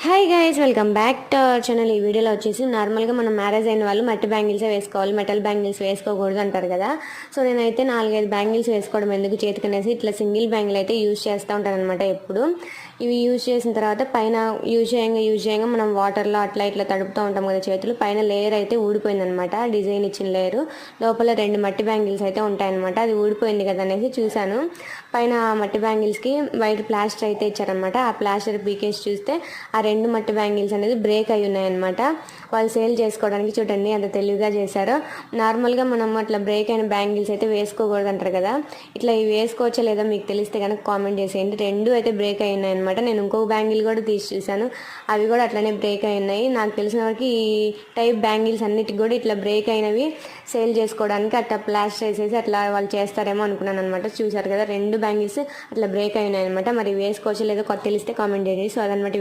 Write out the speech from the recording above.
Hi guys, welcome back to our channel. ఈ వీడియోలో వచ్చేసి నార్మల్గా మనం మ్యారేజ్ అయిన వాళ్ళు మట్టి బ్యాంగిల్సే వేసుకోవాలి, మెటల్ బ్యాంగిల్స్ వేసుకోకూడదు అంటారు కదా. సో నేనైతే 4-5 బ్యాంగిల్స్ వేసుకోవడం ఎందుకు చేతికనేసి ఇట్లా సింగిల్ బ్యాంగిల్ అయితే యూజ్ చేస్తూ ఉంటాను అనమాట ఎప్పుడు. ఇవి యూజ్ చేసిన తర్వాత పైన యూజ్ చేయంగా మనం వాటర్లో అట్లా ఇట్లా తడుపుతూ ఉంటాం కదా చేతులు, పైన లేయర్ అయితే ఊడిపోయిందనమాట. డిజైన్ ఇచ్చిన లేయరు లోపల 2 మట్టి బ్యాంగిల్స్ అయితే ఉంటాయన్నమాట. అది ఊడిపోయింది కదా అనేసి చూశాను. పైన మట్టి బ్యాంగిల్స్కి వైట్ ప్లాస్టర్ అయితే ఇచ్చారనమాట. ఆ ప్లాస్టర్ పీకేసి చూస్తే ఆ 2 మట్టి బ్యాంగిల్స్ అనేది బ్రేక్ అయి ఉన్నాయన్నమాట. వాళ్ళు సేల్ చేసుకోవడానికి చూడండి అంత తెలివిగా చేశారో. నార్మల్గా మనం అట్లా బ్రేక్ అయిన బ్యాంగిల్స్ అయితే వేసుకోకూడదు అంటారు కదా. ఇట్లా ఇవి వేసుకోవచ్చో లేదో మీకు తెలిస్తే కనుక కామెంట్ చేసేయండి. 2 అయితే బ్రేక్ అయి ఉన్నాయన్నమాట. నేను ఇంకొక బ్యాంగిల్ కూడా తీసి చూశాను, అవి కూడా అట్లనే బ్రేక్ అయి ఉన్నాయి. నాకు తెలిసిన వరకు ఈ టైప్ బ్యాంగిల్స్ అన్నిటికి కూడా ఇట్లా బ్రేక్ అయినవి సేల్ చేసుకోవడానికి అట్లా ప్లాస్టర్ వేసేసి అట్లా వాళ్ళు చేస్తారేమో అనుకున్నాను అనమాట. చూసారు కదా 2 బ్యాంగిల్స్ అట్లా బ్రేక్ అయినాయి అనమాట. మరి వేసుకోవచ్చు లేదో తెలిస్తే కామెంట్ చేయండి. సో అదనమాట.